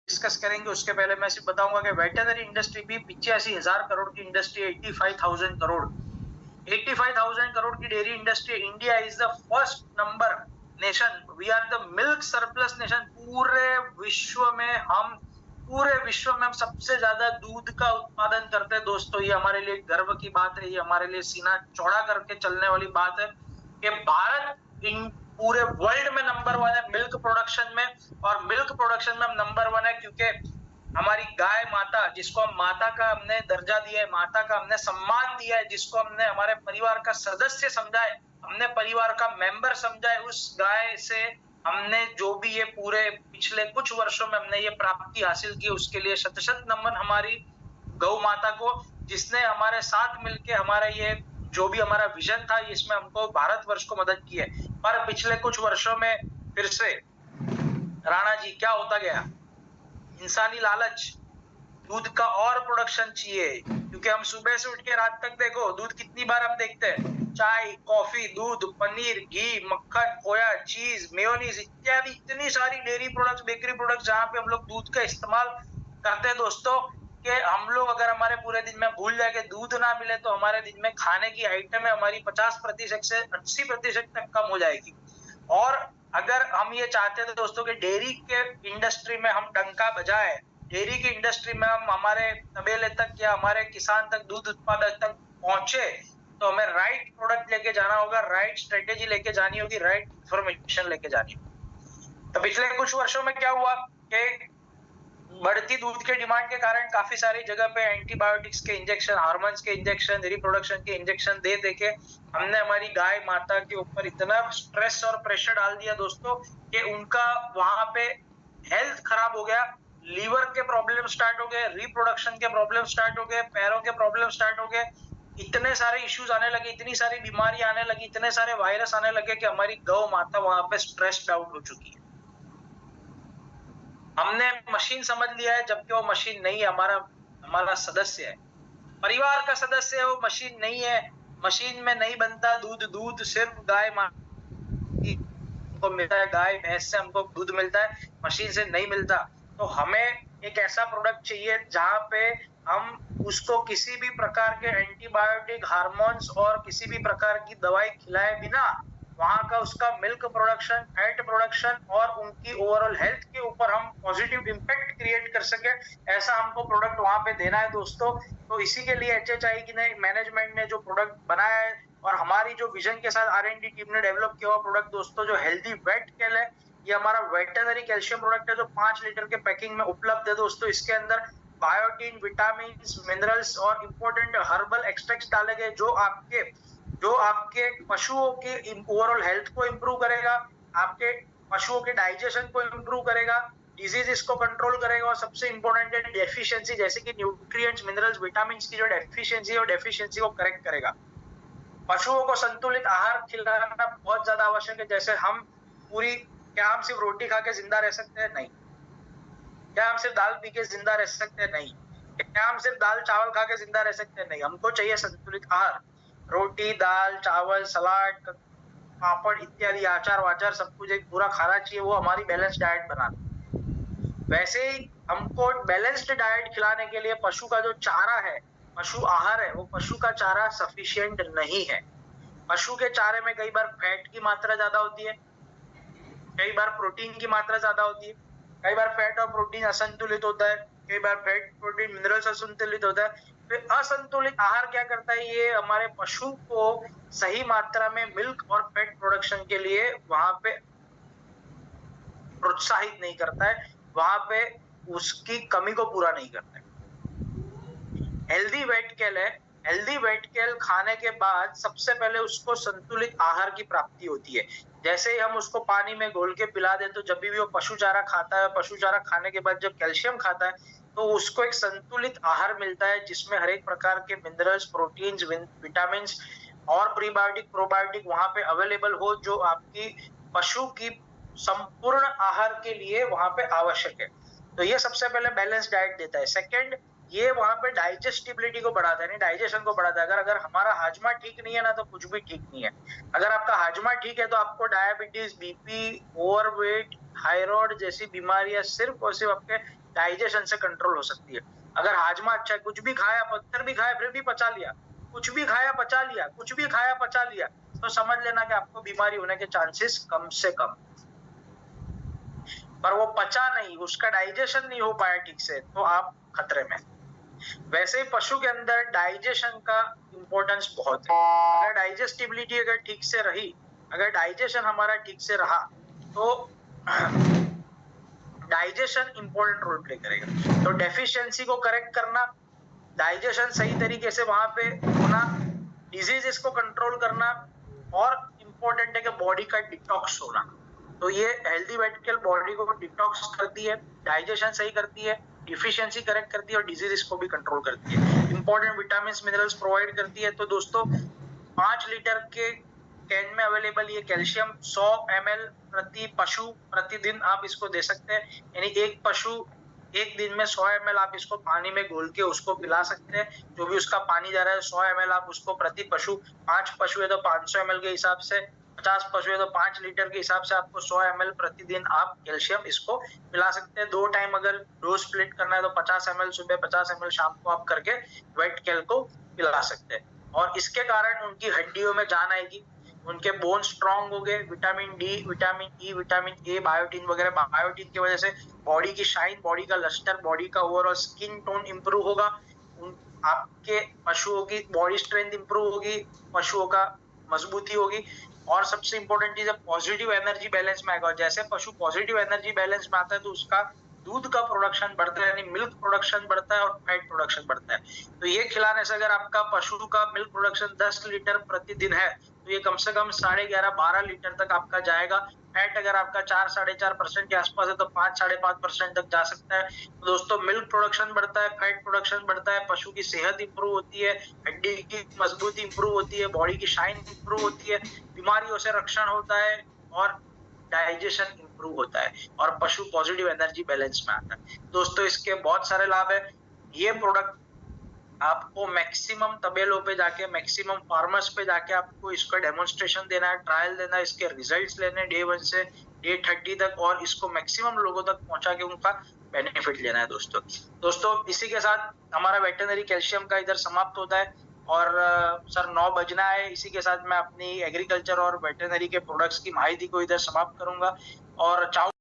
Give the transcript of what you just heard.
Discuss करेंगे उसके पहले मैं सिर्फ बताऊंगा कि वेटरनरी इंडस्ट्री भी 85,000 करोड़ की इंडस्ट्री है। 85,000 करोड़ की dairy industry. India is the first number nation, we are the milk surplus nation. पूरे विश्व में हम सबसे ज्यादा दूध का उत्पादन करते हैं दोस्तों। ये हमारे लिए गर्व की बात है, ये हमारे लिए सीना चौड़ा करके चलने वाली बात है कि भारत इन पूरे वर्ल्ड में नंबर 1 है मिल्क प्रोडक्शन में। और मिल्क प्रोडक्शन में हम नंबर 1 है क्योंकि हमारी गाय माता, जिसको हम माता का हमने दर्जा दिया है, माता का हमने सम्मान दिया है, जिसको हमने हमारे परिवार का सदस्य समझा है, हमने परिवार का मेंबर समझा है, उस गाय से हमने जो भी ये पूरे पिछले कुछ वर्षों में हमने ये प्राप्ति हासिल की, उसके लिए शत शत नमन हमारी गौ माता को, जिसने हमारे साथ मिलके हमारा ये जो भी हमारा विजन था इसमें हमको भारतवर्ष को मदद की है। पर पिछले कुछ वर्षों में फिर से राणा जी क्या होता गया, इंसानी लालच, दूध का और प्रोडक्शन चाहिए, क्योंकि हम सुबह से उठ के रात तक देखो दूध कितनी बार हम देखते हैं, चाय, कॉफी, दूध, पनीर, घी, मक्खन, खोया, चीज, मेयोनीज इत्यादि इतनी सारी डेयरी प्रोडक्ट्स, बेकरी प्रोडक्ट्स जहां पे हम लोग दूध का इस्तेमाल करते हैं दोस्तों, कि हम लोग अगर हमारे पूरे दिन में भूल जाए कि दूध ना मिले तो हमारे दिन में खाने की आइटम है हमारी 50% से 80% तक कम हो जाएगी। और अगर हम ये चाहते थे दोस्तों कि डेयरी के इंडस्ट्री में हम डंका बजाए, डेयरी की इंडस्ट्री में हम हमारे तबेले तक या हमारे किसान तक, दूध उत्पादक तक पहुंचे, तो हमें राइट प्रोडक्ट लेके जाना होगा, राइट स्ट्रेटेजी लेके जानी होगी, राइट इंफॉर्मेशन लेके जानी होगी। तो पिछले कुछ वर्षों में क्या हुआ कि बढ़ती दूध के डिमांड के कारण काफी सारी जगह पे एंटीबायोटिक्स के इंजेक्शन, हार्मोन्स के इंजेक्शन, रिप्रोडक्शन के इंजेक्शन दे दे के हमने हमारी गाय माता के ऊपर इतना स्ट्रेस और प्रेशर डाल दिया दोस्तों कि उनका वहां पे हेल्थ खराब हो गया, लीवर के प्रॉब्लम स्टार्ट हो गए, रिप्रोडक्शन के प्रॉब्लम स्टार्ट हो गए, पैरों के प्रॉब्लम स्टार्ट हो गए, इतने सारे इश्यूज आने लगे, इतनी सारी बीमारी आने लगी, इतने सारे वायरस आने लगे कि हमारी गौ माता वहां पे स्ट्रेस्ड आउट हो चुकी है। हमने मशीन समझ लिया है, जबकि वो मशीन नहीं है, हमारा हमारा सदस्य है, परिवार का सदस्य है, वो मशीन नहीं है। मशीन में नहीं बनता दूध, दूध सिर्फ गाय को मिलता है, गाय भैंस से हमको दूध मिलता है, मशीन से नहीं मिलता। तो हमें एक ऐसा प्रोडक्ट चाहिए जहां पे हम उसको किसी भी प्रकार के एंटीबायोटिक, हार्मोन्स और किसी भी प्रकार की दवाई खिलाए बिना वहां का उसका मिल्क प्रोडक्शन, फैट प्रोडक्शन और उनकी ओवरऑल हेल्थ के ऊपर हम पॉजिटिव इंपैक्ट क्रिएट कर सके, ऐसा हमको प्रोडक्ट वहां पे देना है दोस्तों। तो इसी के लिए HHI की मैनेजमेंट ने जो प्रोडक्ट बनाया है और हमारी जो विजन के साथ R&D टीम ने डेवलप किया हुआ प्रोडक्ट दोस्तों, जो हेल्दी वेट कैल है, ये हमारा वेटरनरी कैल्शियम प्रोडक्ट है जो 5 लीटर के पैकिंग में उपलब्ध है दोस्तों। इसके अंदर बायोटीन, विटामिन, मिनरल्स और इंपॉर्टेंट हर्बल एक्सट्रैक्ट्स डाले गए जो आपके पशुओं की ओवरऑल हेल्थ को इंप्रूव करेगा, आपके पशुओं के डाइजेशन को इंप्रूव करेगा, डिजीज को कंट्रोल करेगा और सबसे इंपॉर्टेंट है डेफिशिएंसी, जैसे कि न्यूट्रिएंट्स, मिनरल्स, विटामिन की जो डेफिशिएंसी है, वो डेफिशिएंसी को करेक्ट करेगा। पशुओं को संतुलित आहार खिलाना बहुत ज्यादा आवश्यक है। जैसे क्या हम सिर्फ रोटी खा के जिंदा रह सकते हैं? नहीं। क्या हम सिर्फ दाल पी के जिंदा रह सकते हैं? नहीं। क्या हम सिर्फ दाल चावल खा के जिंदा रह सकते हैं? नहीं। हमको चाहिए संतुलित आहार, रोटी, दाल, चावल, सलाद, पापड़ इत्यादि, आचार वाचार सब कुछ एक पूरा खाना चाहिए, वो हमारी बैलेंस डाइट बनाना। वैसे ही हमको बैलेंस्ड डाइट खिलाने के लिए पशु का जो चारा है, पशु आहार है, वो पशु का चारा सफिशिएंट नहीं है। पशु के चारे में कई बार फैट की मात्रा ज्यादा होती है, कई बार प्रोटीन की मात्रा ज्यादा होती है, कई बार फैट और प्रोटीन असंतुलित होता है, कई बार फैट, प्रोटीन, मिनरल्स असंतुलित होता है। फिर असंतुलित आहार क्या करता है, ये हमारे पशु को सही मात्रा में मिल्क और फैट प्रोडक्शन के लिए वहां पे प्रोत्साहित नहीं करता है, वहां पे उसकी कमी को पूरा नहीं करता है। हेल्दी वेट कैल है, हेल्दी वेट कैल खाने के बाद सबसे पहले उसको संतुलित आहार की प्राप्ति होती है। जैसे ही हम उसको पानी में घोल के पिला दें, तो जब भी वो पशु चारा खाता है, पशु चारा खाने के बाद जब कैल्शियम खाता है, तो उसको एक संतुलित आहार मिलता है जिसमें हर एक प्रकार के मिनरल्स, प्रोटीन्स, विटामिन और प्रीबायोटिक, प्रोबायोटिक वहां पे अवेलेबल हो, जो आपकी पशु की संपूर्ण आहार के लिए वहां पे आवश्यक है। तो ये सबसे पहले बैलेंस डाइट देता है। सेकंड, ये वहां पे डाइजेस्टिबिलिटी को बढ़ाता है, नहीं डाइजेशन को बढ़ाता है। अगर हमारा हाजमा ठीक नहीं है ना, तो कुछ भी ठीक नहीं है। अगर आपका हाजमा ठीक है तो आपको डायबिटीज, BP, ओवरवेट, थायराइड जैसी बीमारियां सिर्फ और सिर्फ आपके डाइजेशन से कंट्रोल हो सकती है। अगर हाजमा अच्छा है, कुछ भी खाया, पत्थर भी खाया फिर भी पचा लिया, कुछ भी खाया पचा लिया, कुछ भी खाया पचा लिया, तो समझ लेना कि आपको बीमारी होने के चांसेस कम से कम। पर वो पचा नहीं, उसका डाइजेशन नहीं हो पाया ठीक से, तो आप खतरे में। वैसे ही पशु के अंदर डाइजेशन का इंपॉर्टेंस बहुत है। अगर डाइजेस्टिबिलिटी अगर ठीक से रही, अगर डाइजेशन हमारा ठीक से रहा, तो डाइजेशन इंपॉर्टेंट रोल प्ले करेगा। तो डेफिशिएंसी को करेक्ट करना, डाइजेशन सही तरीके से वहां पे होना, डिजीजेस को कंट्रोल करना, और इंपॉर्टेंट है कि बॉडी का डिटॉक्स होना। तो ये हेल्दी वर्टिकल बॉडी को डिटॉक्स करती है, डाइजेशन सही करती है, डिफिशियंसी करेक्ट करती है और डिजीजेस को भी कंट्रोल करती है, इंपॉर्टेंट विटामिन मिनरल्स प्रोवाइड करती है। तो दोस्तों 5 लीटर के कैन में अवेलेबल ये कैल्शियम 100 ml प्रति पशु प्रतिदिन आप इसको दे सकते हैं। यानी एक पशु एक दिन में 100 ml आप इसको पानी में घोल के उसको पिला सकते हैं। जो भी उसका पानी जा रहा है 100 ml आप उसको प्रति पशु, 5 पशु है तो 500 ml के हिसाब से, 50 पशु है तो 5 लीटर के हिसाब से आपको 100 ml प्रतिदिन आप कैल्शियम इसको पिला सकते हैं। 2 टाइम अगर डोज स्प्लिट करना है तो 50 ml सुबह, 50 ml शाम को आप करके वेट कैल को पिला सकते हैं। और इसके कारण उनकी हड्डियों में जान आएगी, उनके बोन स्ट्रांग हो गए, vitamin D, vitamin E, vitamin A, biotin वगैरह, बायोटिन की वजह से बॉडी की शाइन, बॉडी का लस्टर, बॉडी का ओवरऑल स्किन टोन इंप्रूव होगा, आपके पशुओं की बॉडी स्ट्रेंथ इंप्रूव होगी, पशुओं का मजबूती होगी, और सबसे इंपॉर्टेंट चीज है पॉजिटिव एनर्जी बैलेंस में आएगा। जैसे पशु पॉजिटिव एनर्जी बैलेंस में आता है तो उसका दूध का प्रोडक्शन बढ़ता है, यानी मिल्क प्रोडक्शन बढ़ता है और फैट प्रोडक्शन बढ़ता है। तो ये खिलाने से अगर आपका पशु का मिल्क प्रोडक्शन 10 लीटर प्रतिदिन है तो ये कम से कम 11.5-12 लीटर तक आपका जाएगा। फैट अगर आपका 4-4.5% के आसपास है तो 5-5.5% तक जा सकता है। तो दोस्तों मिल्क प्रोडक्शन बढ़ता है, फैट प्रोडक्शन बढ़ता है, पशु की सेहत इंप्रूव होती है, हड्डी की मजबूती इंप्रूव होती है, बॉडी की शाइन इंप्रूव होती है, बीमारियों से रक्षण होता है और डाइजेशन इंप्रूव होता है और पशु पॉजिटिव एनर्जी बैलेंस में आता है। दोस्तों इसके बहुत सारे लाभ है। ये प्रोडक्ट आपको मैक्सिमम तबेलों पे जाके, मैक्सिमम फार्मर्स पे जाके आपको इसका डेमोन्स्ट्रेशन देना है, ट्रायल देना है, इसके रिजल्ट्स लेने डे 1 से डे 30 तक, और इसको मैक्सिमम लोगों तक पहुंचा के उनका बेनिफिट लेना है। दोस्तों इसी के साथ हमारा वेटरनरी कैल्शियम का इधर समाप्त होता है और सर 9 बजना है। इसी के साथ मैं अपनी एग्रीकल्चर और वेटरनरी के प्रोडक्ट्स की माहिती को इधर समाप्त करूंगा और चाहूंगा